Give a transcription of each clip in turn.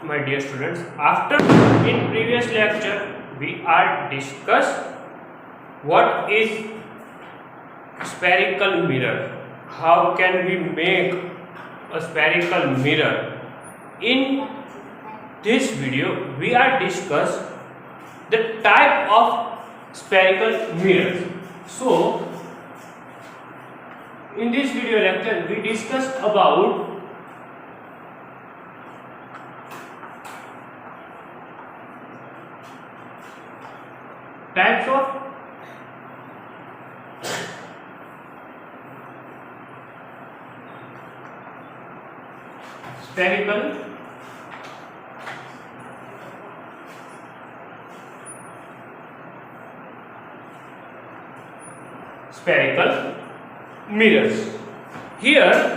my dear students, after in previous lecture we are discussed what is spherical mirror, how can we make a spherical mirror. In this video we are discuss the type of spherical mirrors. So in this video lecture we discuss about types of spherical mirrors. Here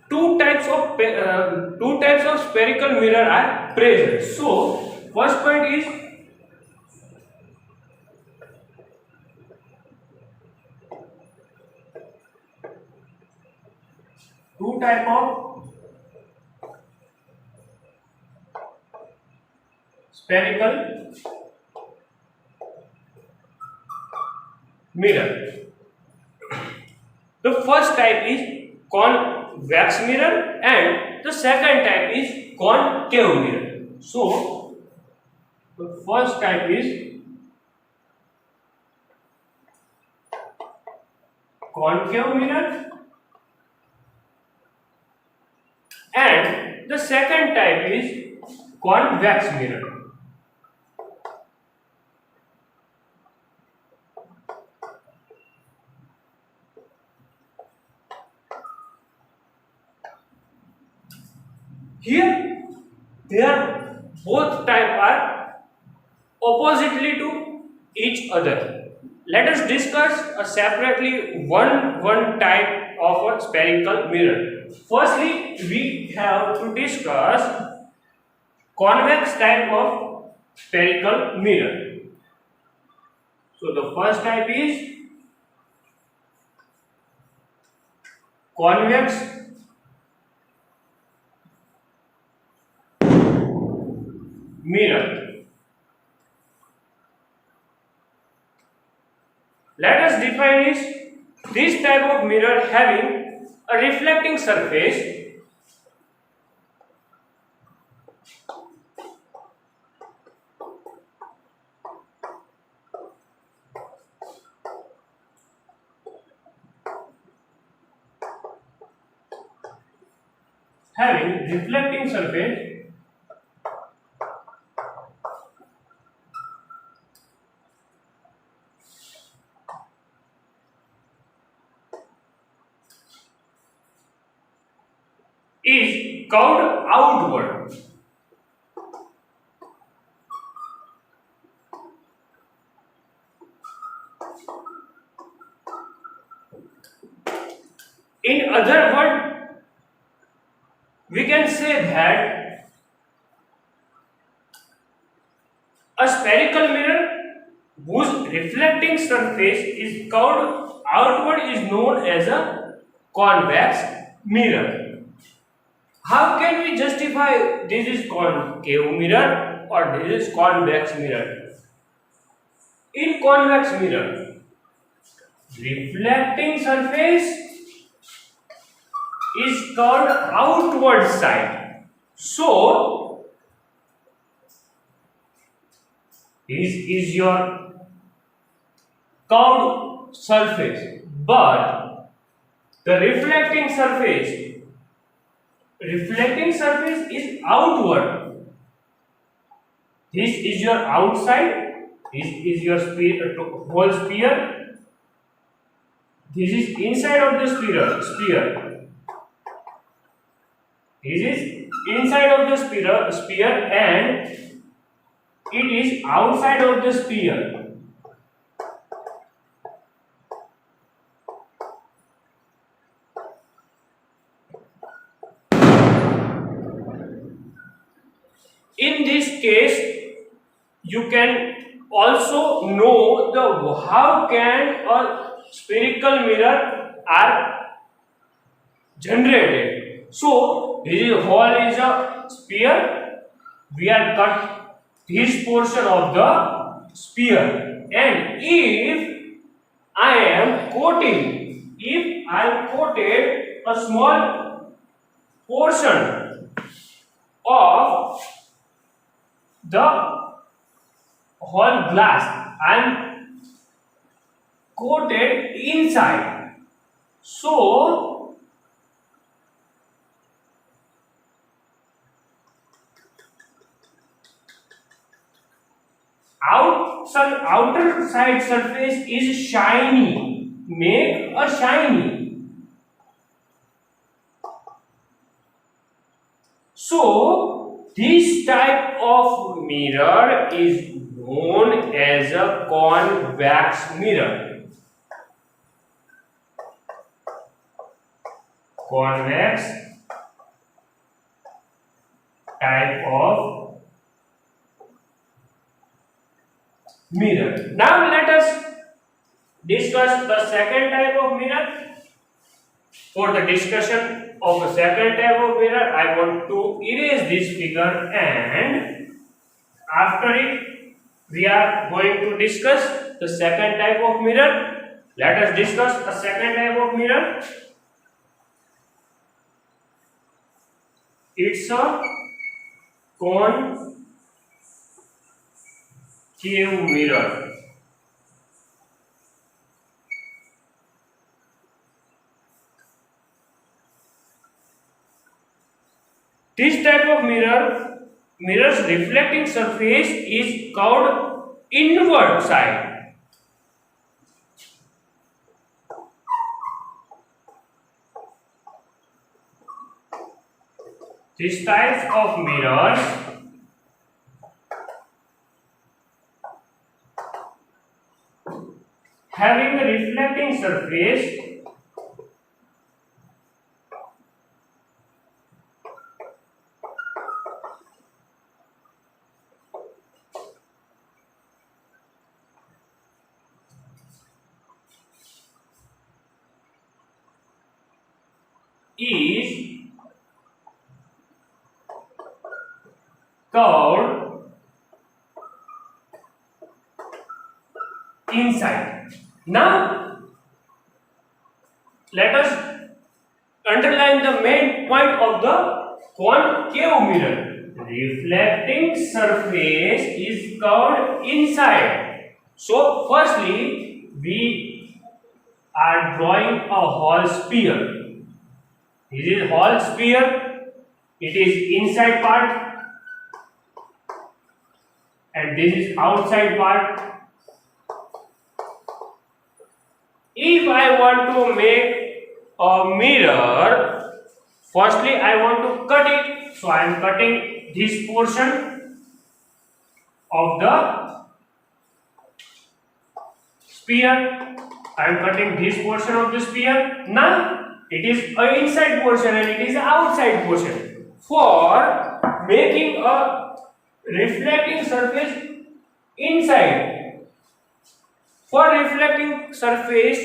two types of spherical mirror are present. So first point is two type of spherical mirror. The first type is convex mirror and the second type is concave mirror. So the first type is concave mirror and the second type is convex mirror. Here they are both type are oppositely to each other. Let us discuss separately one type of a spherical mirror. Firstly, we have to discuss convex type of spherical mirror. So the first type is convex mirror. Let us define this type of mirror having a reflecting surface is curved outward. In other words, we can say that a spherical mirror whose reflecting surface is curved outward is known as a convex mirror. How can we justify this is concave mirror or this is convex mirror? In convex mirror, reflecting surface is curved outward side. So this is your curved surface, but the reflecting surface is outward. This is your outside, this is your whole sphere, this is inside of the sphere. This is inside of the sphere and it is outside of the sphere. In this case, you can also know the how can a spherical mirror are generated. So this hole is a sphere. We are cut this portion of the sphere, and if I coated a small portion of the whole glass, I am coated inside. So outer side surface is shiny. Make a shiny. So this type of mirror is known as a convex mirror. Convex type of mirror. Now let us discuss the second type of mirror. For the discussion of the second type of mirror, I want to erase this figure, and after it we are going to discuss the second type of mirror. Let us discuss the second type of mirror. It's a concave mirror. This type of mirror's reflecting surface is curved inward side. This type of mirrors having a reflecting surface is curved inside. Now let us underline the main point of the concave mirror. Reflecting surface is curved inside. So firstly we are drawing a whole sphere. This is whole sphere. It is inside part and this is outside part. If I want to make a mirror, firstly I want to cut it. So I am cutting this portion of the sphere. I am cutting this portion of the sphere. Now it is an inside portion and it is an outside portion. For making a reflecting surface inside, for reflecting surface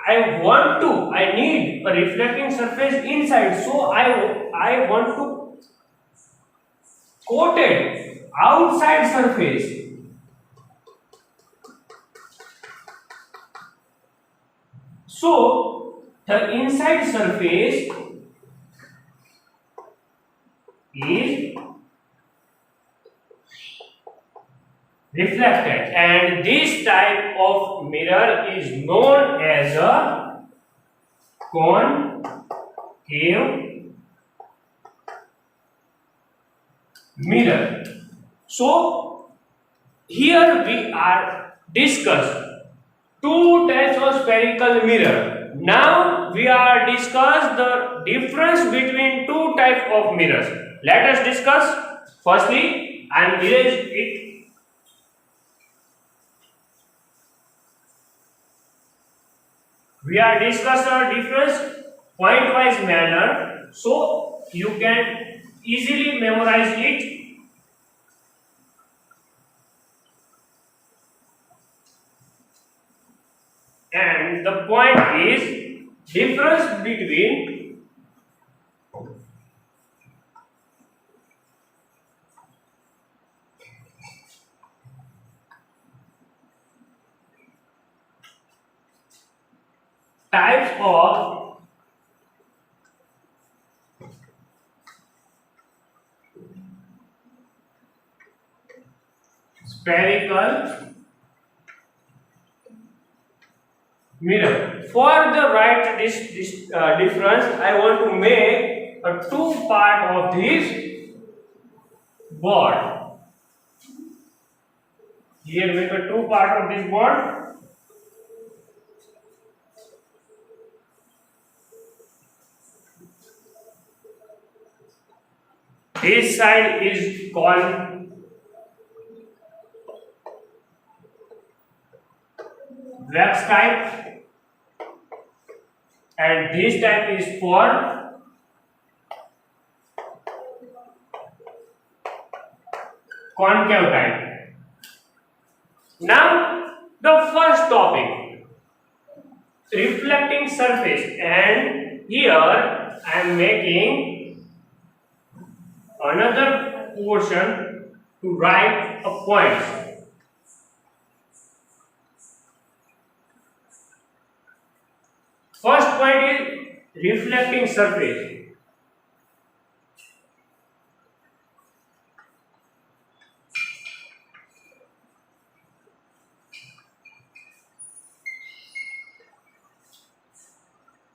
I need a reflecting surface inside. So I want to coat it outside surface. So the inside surface is reflected, and this type of mirror is known as a concave mirror. So here we are discussed two types of spherical mirror. Now we are discuss the difference between two types of mirrors. Let us discuss. Firstly, I am erase it. We are discuss a difference point-wise manner, so you can easily memorize it. and the point is difference between types of spherical mirror. For the right difference, I want to make a two part of this board. Here make a two part of this board. This side is called wax type and this type is for concave type. Now the first topic, reflecting surface, and here I am making another portion to write a point. First point is reflecting surface.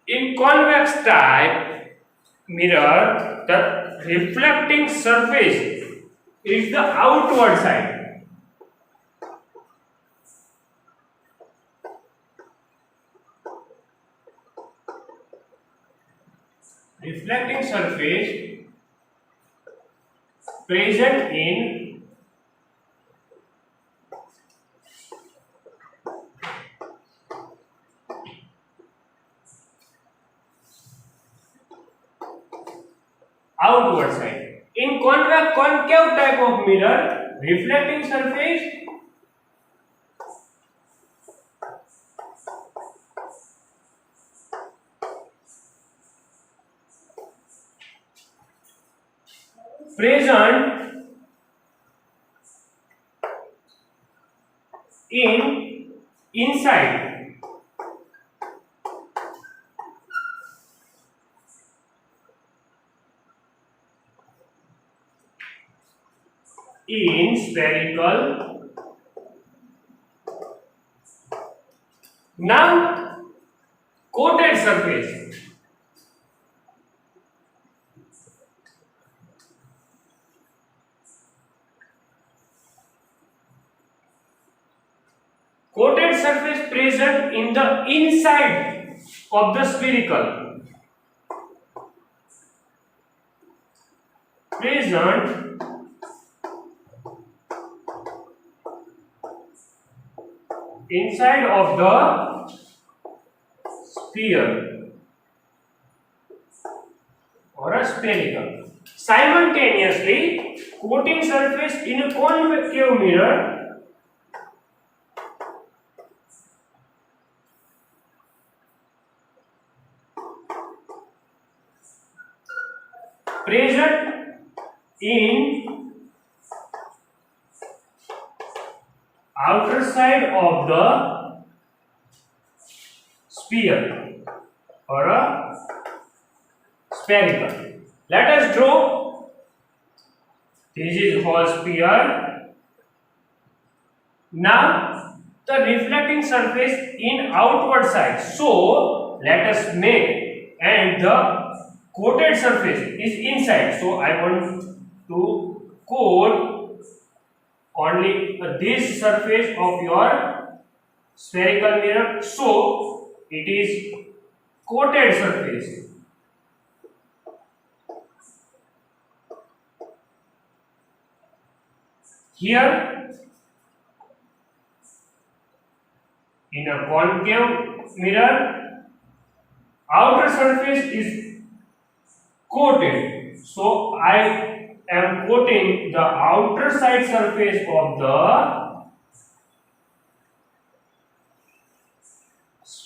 In convex type mirror, the reflecting surface is the outward side. Reflecting surface present in outward side. In concave type of mirror, reflecting surface present in inside in spherical. Now coated surface. Coated surface present in the inside of the spherical. Present inside of the sphere or a spherical. Simultaneously, coating surface in a concave mirror present in outer side of the sphere or a spherical. Let us draw. This is whole sphere. Now the reflecting surface in outward side. So let us make, and the coated surface is inside. So I want to coat only this surface of your spherical mirror. So it is coated surface. Here in a concave mirror, outer surface is coated. So I am coating the outer side surface of the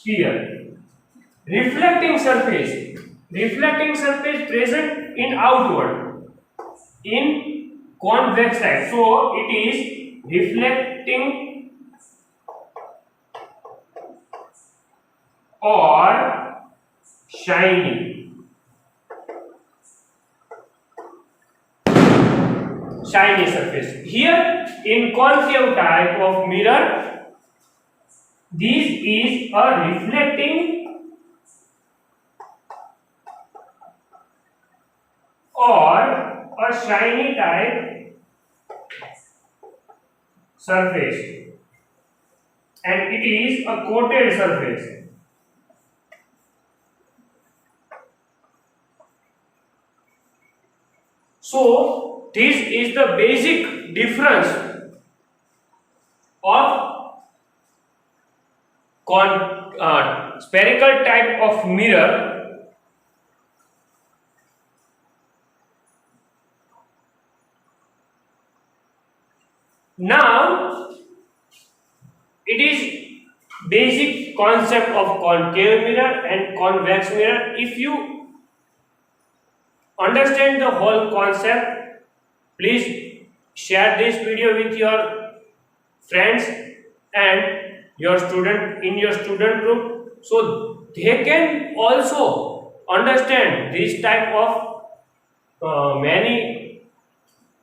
sphere. Reflecting surface present in outward in convex type. So it is reflecting or shiny surface. Here in concave type of mirror, this is a reflecting or a shiny type surface, and it is a coated surface. So this is the basic difference of spherical type of mirror now. It is basic concept of concave mirror and convex mirror. If you understand the whole concept, please share this video with your friends and your student in your student group, so they can also understand this type of many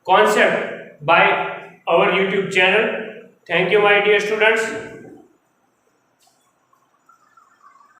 concept by our YouTube channel. Thank you, my dear students.